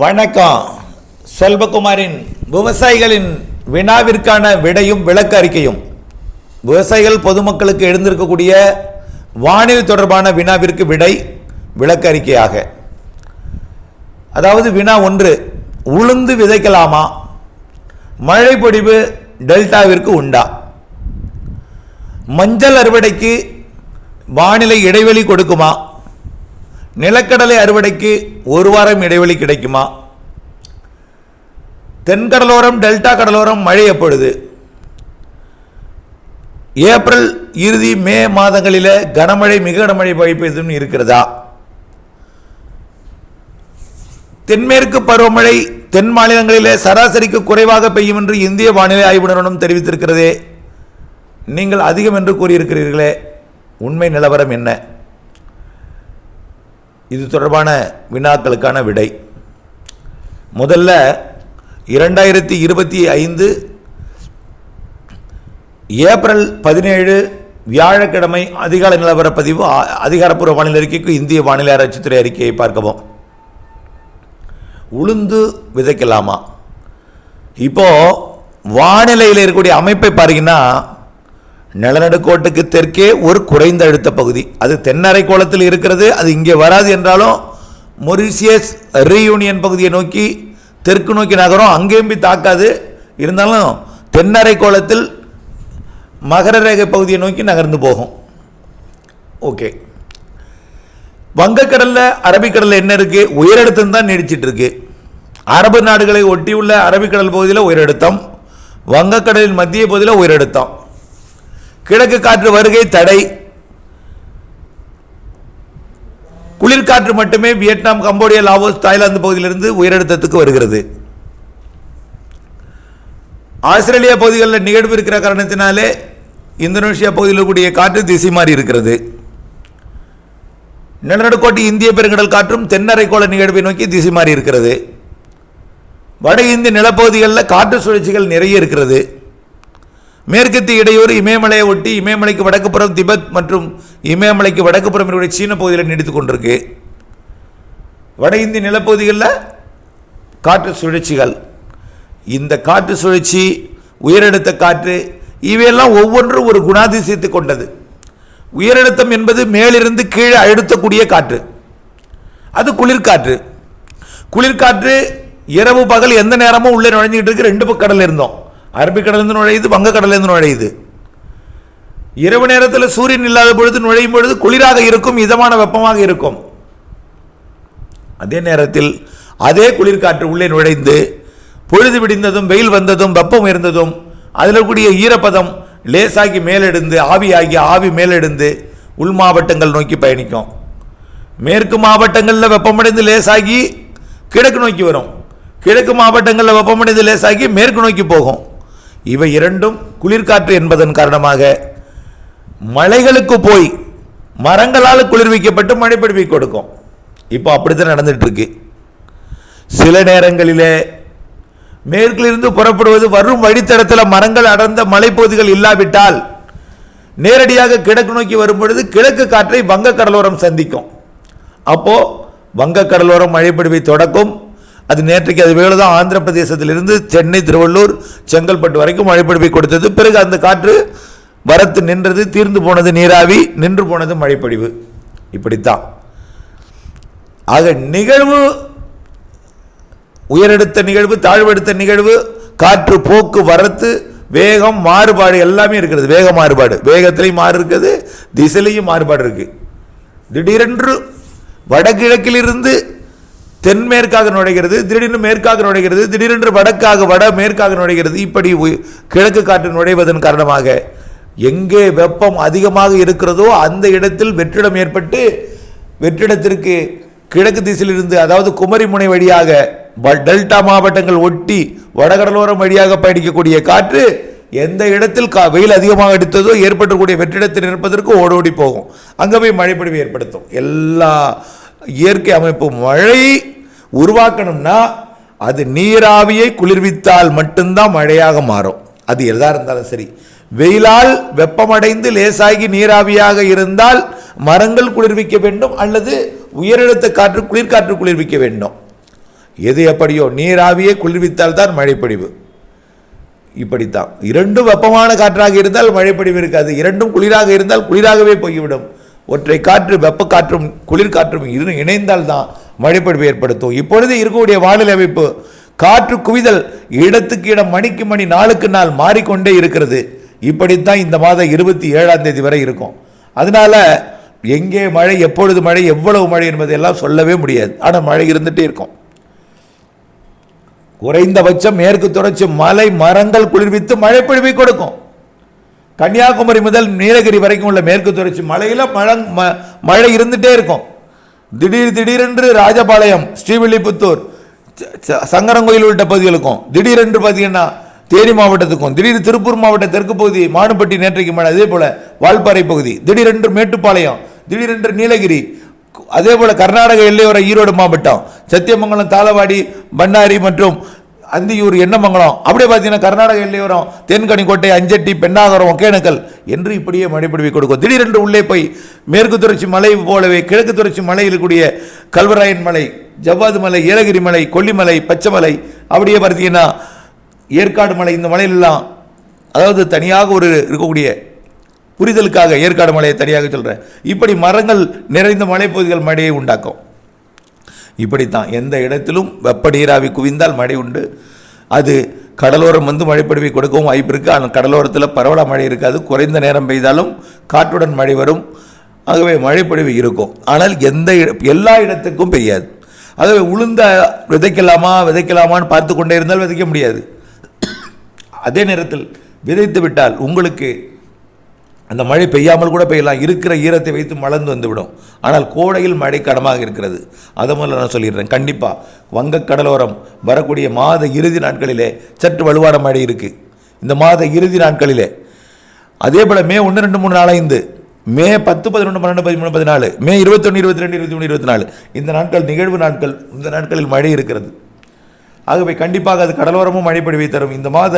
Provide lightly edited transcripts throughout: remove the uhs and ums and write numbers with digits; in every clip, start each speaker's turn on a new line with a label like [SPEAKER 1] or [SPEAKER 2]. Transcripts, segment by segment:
[SPEAKER 1] வணக்கம். செல்வகுமாரின் விவசாயிகளின் வினாவிற்கான விடையும் விளக்க அறிக்கையும். விவசாயிகள் பொதுமக்களுக்கு எழுந்திருக்கக்கூடிய வானிலை தொடர்பான வினாவிற்கு விடை விளக்க அறிக்கையாக. அதாவது வினா 1, உளுந்து விதைக்கலாமா? மழை பொழிவு டெல்டாவிற்கு உண்டா? மஞ்சள் அறுவடைக்கு வானிலை இடைவெளி கொடுக்குமா? நிலக்கடலை அறுவடைக்கு ஒரு வாரம் இடைவெளி கிடைக்குமா? தென்கடலோரம் டெல்டா கடலோரம் மழை எப்பொழுது? ஏப்ரல் இறுதி மே மாதங்களில் கனமழை மிக கனமழை வாய்ப்பு எதுவும் இருக்கிறதா? தென்மேற்கு பருவமழை தென் மாநிலங்களிலே சராசரிக்கு குறைவாக பெய்யும் என்று இந்திய வானிலை ஆய்வு நிறுவனம் தெரிவித்திருக்கிறதே. நீங்கள் அதிகம் என்று கூறியிருக்கிறீர்களே, உண்மை நிலவரம் என்ன? இது தொடர்பான வினாக்களுக்கான விடை. முதல்ல 2025 ஏப்ரல் 17 வியாழக்கிழமை அதிகாலை நிலவர பதிவு அதிகாரப்பூர்வ வானிலை அறிக்கைக்கு இந்திய வானிலை ஆராய்ச்சித்துறை அறிக்கையை பார்க்கவும். உளுந்து விதைக்கலாமா? இப்போ வானிலையில் இருக்கக்கூடிய அமைப்பை பாருங்கன்னா, நிலநடுக்கோட்டுக்கு தெற்கே ஒரு குறைந்த அழுத்த பகுதி, அது தென்னரை கோளத்தில் இருக்கிறது. அது இங்கே வராது என்றாலும் மொரிஷியஸ் ரீயூனியன் பகுதியை நோக்கி தெற்கு நோக்கி நகரும், அங்கேயும் போய் தாக்காது. இருந்தாலும் தென்னரை கோளத்தில் மகர ரேகை பகுதியை நோக்கி நகர்ந்து போகும். ஓகே. வங்கக்கடலில் அரபிக்கடலில் என்ன இருக்கு? உயரழுத்தம் தான் நீடிச்சிட்டு இருக்கு. அரபு நாடுகளை ஒட்டியுள்ள அரபிக்கடல் பகுதியில் உயரழுத்தம், வங்கக்கடலின் மத்திய பகுதியில் உயரழுத்தம். கிழக்கு காற்று வருகை தடை. குளிர்காற்று மட்டுமே வியட்நாம், கம்போடியா, லாவோஸ், தாய்லாந்து பகுதியிலிருந்து உயரழுத்தத்துக்கு வருகிறது. ஆஸ்திரேலியா பகுதிகளில் நிகழ்வு இருக்கிற காரணத்தினாலே இந்தோனேஷியா பகுதியில் கூடிய காற்று திசை மாறி இருக்கிறது. நிலநடுக்கோட்டு இந்திய பெருங்கடல் காற்றும் தென்னரைக்கோள நிகழ்வை நோக்கி திசை மாறி இருக்கிறது. வட இந்திய நிலப்பகுதிகளில் காற்று சுழற்சிகள் நிறைய இருக்கிறது. மேற்கத்திய இடையூறு இமயமலையை ஒட்டி இமயமலைக்கு வடக்குப்புறம் திபெத் மற்றும் இமயமலைக்கு வடக்குப்புறம் இருக்கிற சீன பகுதியில் நீடித்துக் கொண்டிருக்கு. வட இந்திய நிலப்பகுதிகளில் காற்று சுழற்சிகள், இந்த காற்று சுழற்சி, உயரழுத்த காற்று, இவையெல்லாம் ஒவ்வொன்றும் ஒரு குணாதிசயத்தை கொண்டது. உயரழுத்தம் என்பது மேலிருந்து கீழே அழுத்தக்கூடிய காற்று, அது குளிர்காற்று. குளிர்காற்று இரவு பகல் எந்த நேரமும் உள்ளே நுழைஞ்சிக்கிட்டு இருக்கு. 2 கடல் இருந்தோம், அரபிக்கடலிருந்து நுழையுது, வங்கக்கடலிருந்து நுழையுது. இரவு நேரத்தில் சூரியன் இல்லாத பொழுது நுழையும் பொழுது குளிராக இருக்கும், இதமான வெப்பமாக இருக்கும். அதே நேரத்தில் அதே குளிர்காற்று உள்ளே நுழைந்து பொழுது விடிந்ததும் வெயில் வந்ததும் வெப்பம் இருந்ததும் அதில் கூடிய ஈரப்பதம் லேசாகி மேலெடுந்து ஆவி மேலெடுந்து உள் மாவட்டங்கள் நோக்கி பயணிக்கும். மேற்கு மாவட்டங்களில் வெப்பமடைந்து லேசாகி கிழக்கு நோக்கி வரும், கிழக்கு மாவட்டங்களில் வெப்பமடைந்து லேசாகி மேற்கு நோக்கி போகும். இவை இரண்டும் குளிர்காற்று என்பதன் காரணமாக மலைகளுக்கு போய் மரங்களால் குளிர்விக்கப்பட்டு மழை பொழிவை கொடுக்கும். இப்போ அப்படித்தான் நடந்துட்டு இருக்கு. சில நேரங்களிலே மேற்கிலிருந்து புறப்படுவது வரும் வழித்தடத்தில் மரங்கள் அடர்ந்த மலைப்பகுதிகள் இல்லாவிட்டால் நேரடியாக கிழக்கு நோக்கி வரும் பொழுது கிழக்கு காற்றை வங்க கடலோரம் சந்திக்கும். அப்போ வங்க கடலோரம் மழை பொழிவை தொடக்கும். அது நேற்றைக்கு அது வேலை தான். ஆந்திர பிரதேசத்திலிருந்து சென்னை, திருவள்ளூர், செங்கல்பட்டு வரைக்கும் மழை பொழிவை கொடுத்தது. பிறகு அந்த காற்று வரத்து நின்றது, தீர்ந்து போனது நீராவி, நின்று போனது மழைப்பொழிவு. இப்படித்தான். ஆக நிகழ்வு, உயரெடுத்த நிகழ்வு, தாழ்வெடுத்த நிகழ்வு, காற்று போக்கு வரத்து, வேகம், மாறுபாடு எல்லாமே இருக்கிறது. வேக மாறுபாடு, வேகத்திலையும் மாறு இருக்குது, திசையிலையும் மாறுபாடு இருக்கு. திடீரென்று வடகிழக்கிலிருந்து தென்மேற்காக நுழைகிறது, திடீரென்று மேற்காக நுழைகிறது, திடீரென்று வடக்காக மேற்காக நுழைகிறது. இப்படி கிழக்கு காற்று நுழைவதன் காரணமாக எங்கே வெப்பம் அதிகமாக இருக்கிறதோ அந்த இடத்தில் வெற்றிடம் ஏற்பட்டு, வெற்றிடத்திற்கு கிழக்கு திசையிலிருந்து, அதாவது குமரிமுனை வழியாக டெல்டா மாவட்டங்கள் ஒட்டி வடகடலோரம் வழியாக பயணிக்கக்கூடிய காற்று எந்த இடத்தில் வெயில் அதிகமாக அடித்ததோ ஏற்பட்டக்கூடிய வெற்றிடத்தில் இருப்பதற்கு ஓடோடி போகும். அங்கே போய் மழைப்பொழிவை ஏற்படுத்தும். எல்லா இயற்கை அமைப்பு மழை உருவாக்கணும்னா அது நீராவியை குளிர்வித்தால் மட்டும்தான் மழையாக மாறும். அது எதா இருந்தாலும் சரி. வெயிலால் வெப்பமடைந்து லேசாகி நீராவியாக இருந்தால் மரங்கள் குளிர்விக்க வேண்டும், அல்லது உயரழுத்த காற்று குளிர்காற்று குளிர்விக்க வேண்டும். எது எப்படியோ நீராவியே குளிர்வித்தால் தான் மழைப்பொழிவு. இப்படித்தான் இரண்டும் வெப்பமான காற்றாக இருந்தால் மழைப்பொழிவு இருக்காது, இரண்டும் குளிராக இருந்தால் குளிராகவே போய்விடும். ஒற்றை காற்று வெப்ப காற்றும் குளிர் காற்றும் இணைந்தால் தான் மழைப்பொழிவு ஏற்படுத்தும். இப்பொழுது இருக்கக்கூடிய வானிலை அமைப்பு காற்று குவிதல் இடத்துக்கு இடம் மணிக்கு மணி நாளுக்கு நாள் மாறிக்கொண்டே இருக்கிறது. இப்படித்தான் இந்த மாதம் 27ஆம் தேதி வரை இருக்கும். அதனால எங்கே மழை, எப்பொழுது மழை, எவ்வளவு மழை என்பதெல்லாம் சொல்லவே முடியாது. ஆனால் மழை இருந்துகிட்டே இருக்கும். குறைந்தபட்சம் மேற்கு தொடர்ச்சி மலை மரங்கள் குளிர்வித்து மழைப்பொழிவை கொடுக்கும். கன்னியாகுமரி முதல் நீலகிரி வரைக்கும் உள்ள மேற்கு தொடர்ச்சி மலையில் மழை இருந்துகிட்டே இருக்கும். திடீரென்று ராஜபாளையம், ஸ்ரீவில்லிபுத்தூர், சங்கரங்கோயில் உள்ளிட்ட பகுதிகளுக்கும், திடீரென்று பார்த்தீங்கன்னா தேனி மாவட்டத்துக்கும், திடீர் திருப்பூர் மாவட்ட தெற்கு பகுதி மானுப்பட்டி நேற்றைக்கு மழை, அதே போல வால்பாறை பகுதி, திடீரென்று மேட்டுப்பாளையம், திடீரென்று நீலகிரி, அதே போல கர்நாடக எல்லையோர ஈரோடு மாவட்டம், சத்தியமங்கலம், தாளவாடி, பண்ணாரி மற்றும் அந்தியூர், எண்ணமங்கலம், அப்படியே பார்த்தீங்கன்னா கர்நாடக எல்லையோரம் தென்கனிக்கோட்டை, அஞ்சட்டி, பெண்ணாகரம், ஒகேனக்கல் என்று இப்படியே மழைப்பொழிவை கொடுக்கும். திடீரென்று உள்ளே போய் மேற்கு தொடர்ச்சி மலை போலவே கிழக்கு தொடர்ச்சி மலையில் இருக்கக்கூடிய கல்வராயன் மலை, ஜவ்வாது மலை, ஏலகிரி மலை, கொல்லிமலை, பச்சைமலை, அப்படியே பார்த்தீங்கன்னா ஏற்காடு மலை, இந்த மலையிலெல்லாம் அதாவது தனியாக ஒரு இருக்கக்கூடிய புரிதலுக்காக ஏற்காடு மலையை தனியாக சொல்கிறேன். இப்படி மரங்கள் நிறைந்த மலைப்பகுதிகள் மழையை உண்டாக்கும். இப்படித்தான் எந்த இடத்திலும் வெப்ப நீராவி குவிந்தால் மழை உண்டு. அது கடலோரம் மழைப்பொழிவை கொடுக்கவும் வாய்ப்பு இருக்குது. ஆனால் கடலோரத்தில் பரவலாக மழை இருக்காது. குறைந்த நேரம் பெய்தாலும் காற்றுடன் மழை வரும். ஆகவே மழைப்பொழிவு இருக்கும். ஆனால் எல்லா இடத்துக்கும் பெய்யாது. ஆகவே உளுந்த விதைக்கலாமான்னு பார்த்து கொண்டே இருந்தால் விதைக்க முடியாது. அதே நேரத்தில் விதைத்து விட்டால் உங்களுக்கு அந்த மழை பெய்யாமல் கூட பெய்யலாம். இருக்கிற ஈரத்தை வைத்து மலர்ந்து வந்துவிடும். ஆனால் கோடையில் மழை கடமாக இருக்கிறது. அதை முதல்ல நான் சொல்லிடுறேன். கண்டிப்பாக வங்கக்கடலோரம் வரக்கூடிய மாத இறுதி நாட்களிலே சற்று வலுவான மழை இருக்குது. இந்த மாத இறுதி நாட்களிலே அதே போல் மே 1, 2, 3, 4, 5, மே 10, 11, 12, 13, 14, மே 21, 22, 23, 24 இந்த நாட்கள் நிகழ்வு நாட்கள். இந்த நாட்களில் மழை இருக்கிறது. ஆகவே கண்டிப்பாக அது கடலோரமும் மழைப்பொழிவை தரும். இந்த மாத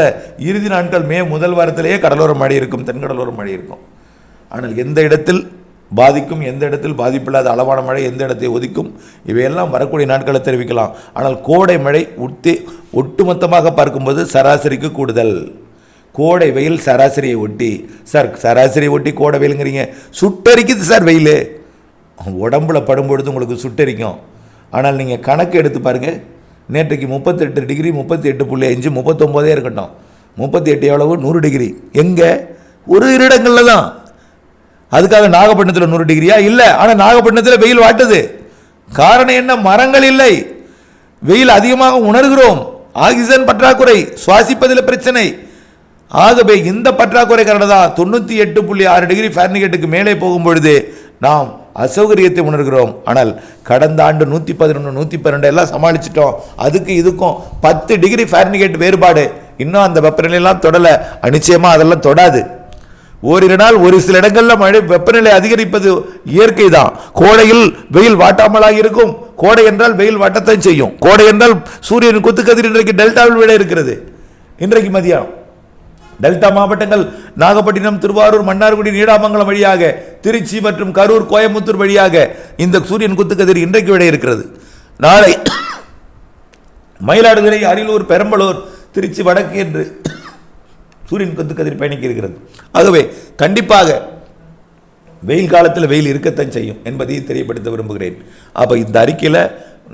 [SPEAKER 1] இறுதி நாட்கள் மே முதல் வாரத்திலேயே கடலோரம் மழை இருக்கும், தென்கடலோரம் மழை இருக்கும். ஆனால் எந்த இடத்தில் பாதிக்கும், எந்த இடத்தில் பாதிப்பில்லாத அளவான மழை எந்த இடத்தை ஒதுக்கும், இவையெல்லாம் வரக்கூடிய நாட்களை தெரிவிக்கலாம். ஆனால் கோடை மழை ஒட்டுமொத்தமாக பார்க்கும்போது சராசரிக்கு கூடுதல். கோடை வெயில் சராசரியை ஒட்டி, சார் சராசரியை ஒட்டி கோடை வெயிலுங்கிறீங்க, சுட்டரிக்குது சார் வெயில். உடம்புல படும்பொழுது உங்களுக்கு சுட்டரிக்கும். ஆனால் நீங்கள் கணக்கு எடுத்து பாருங்கள். நேற்றைக்கு 38 டிகிரி, 38.5, 39 இருக்கட்டும். 38 எவ்வளவு? 100 டிகிரி. எங்கே? ஒரு இடங்களில் தான். அதுக்காக நாகப்பட்டினத்தில் 100 டிகிரியா? இல்லை. ஆனால் நாகப்பட்டினத்தில் வெயில் வாட்டுது. காரணம் என்ன? மரங்கள் இல்லை. வெயில் அதிகமாக உணர்கிறோம். ஆக்சிஜன் பற்றாக்குறை, சுவாசிப்பதில் பிரச்சனை. ஆகவே இந்த பற்றாக்குறை காரணம் தான் 98.6 டிகிரி ஃபாரன்ஹீட்டுக்கு மேலே போகும்பொழுது நாம் அசௌகரியத்தை உணர்கிறோம். ஆனால் கடந்த ஆண்டு 111, 112 எல்லாம் சமாளிச்சிட்டோம். அதுக்கு இதுக்கும் 10 டிகிரி ஃபாரன்ஹீட் வேறுபாடு. இன்னும் அந்த வெப்பநிலையெல்லாம் தொடலை. நிச்சயமாக அதெல்லாம் தொடாது. ஓரிரு நாள் ஒரு சில இடங்களில் மழை வெப்பநிலை அதிகரிப்பது இயற்கை தான். கோடையில் வெயில் வாட்டாமலாக இருக்கும். கோடை என்றால் வெயில் வாட்டத்தான் செய்யும். கோடை என்றால் சூரியன் குத்துக்கதிர் இன்றைக்கு டெல்டாவில் விட இருக்கிறது. இன்றைக்கு மதியம் டெல்டா மாவட்டங்கள் நாகப்பட்டினம், திருவாரூர், மன்னார்குடி, நீடாமங்கலம் வழியாக திருச்சி மற்றும் கரூர், கோயம்புத்தூர் வழியாக இந்த சூரியன் குத்துக்கதிர் இன்றைக்கு விட இருக்கிறது. நாளை மயிலாடுதுறை, அரியலூர், பெரம்பலூர், திருச்சி வடக்கு என்று சூரியன் குத்துக்கதிர் பயணிக்க இருக்கிறது. ஆகவே கண்டிப்பாக வெயில் காலத்தில் வெயில் இருக்கத்தான் செய்யும் என்பதை தெரியப்படுத்த விரும்புகிறேன். அப்போ இந்த அறிக்கையில்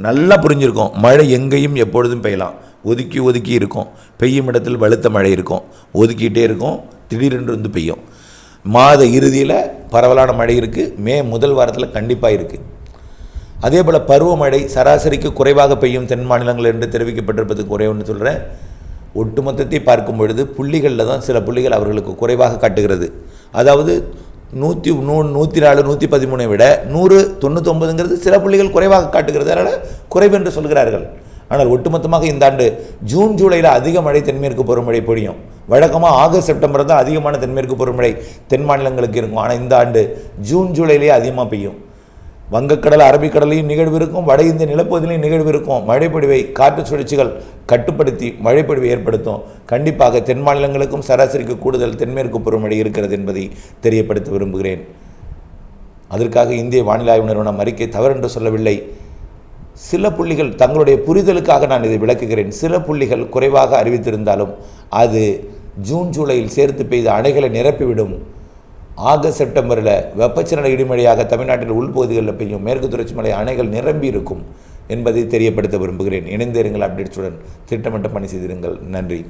[SPEAKER 1] நல்லா புரிஞ்சிருக்கும். மழை எங்கேயும் எப்பொழுதும் பெய்யலாம். ஒதுக்கி இருக்கும். பெய்யும் இடத்தில் வலுத்த மழை இருக்கும். ஒதுக்கிட்டே இருக்கும். திடீரென்று பெய்யும். மாத இறுதியில் பரவலான மழை இருக்குது. மே முதல் வாரத்தில் கண்டிப்பாக இருக்குது. அதே போல் பருவமழை சராசரிக்கு குறைவாக பெய்யும் தென் மாநிலங்கள் என்று தெரிவிக்கப்பட்டிருப்பதுக்கு ஒரே ஒன்று சொல்கிறேன். ஒட்டுமொத்தத்தை பார்க்கும் பொழுது புள்ளிகளில் தான் சில புள்ளிகள் அவர்களுக்கு குறைவாக காட்டுகிறது. அதாவது 104, 113 விட 199 சில புள்ளிகள் குறைவாக காட்டுகிறது. அதனால் குறைவு என்று சொல்கிறார்கள். ஆனால் ஒட்டுமொத்தமாக இந்த ஆண்டு ஜூன், ஜூலையில் அதிக மழை தென்மேற்கு பருவமழை பொழியும். வழக்கமாக ஆகஸ்ட், செப்டம்பர் தான் அதிகமான தென்மேற்கு பருவமழை தென் மாநிலங்களுக்கு இருக்கும். ஆனால் இந்த ஆண்டு ஜூன், ஜூலையிலேயே அதிகமாக பெய்யும். வங்கக்கடல், அரபிக்கடலையும் நிகழ்வு இருக்கும். வட இந்திய நிலப்பகுதியிலையும் நிகழ்வு இருக்கும். மழைப்பொழிவை காற்று சுழற்சிகள் கட்டுப்படுத்தி மழைப்பொழிவை ஏற்படுத்தும். கண்டிப்பாக தென் மாநிலங்களுக்கும் சராசரிக்கு கூடுதல் தென்மேற்கு பருவமழை இருக்கிறது என்பதை தெரியப்படுத்த விரும்புகிறேன். அதற்காக இந்திய வானிலை ஆய்வு நிறுவனம் அறிக்கை தவறு என்று சொல்லவில்லை. சில புள்ளிகள் தங்களுடைய புரிதலுக்காக நான் இதை விளக்குகிறேன். சில புள்ளிகள் குறைவாக அறிவித்திருந்தாலும் அது ஜூன் ஜூலையில் சேர்த்து பெய்த அணைகளை நிரப்பிவிடும். ஆகஸ்ட் செப்டம்பரில் வெப்பச்சலன இடிமழையாக தமிழ்நாட்டில் உள்பகுதிகளில் பெய்யும் மேற்கு தொடர்ச்சி மலை அணைகள் நிரம்பி இருக்கும் என்பதை தெரியப்படுத்த விரும்புகிறேன். இணைந்திருங்கள், அப்டேட்ஸுடன் திட்டமிட்ட பணி செய்திருங்கள். நன்றி.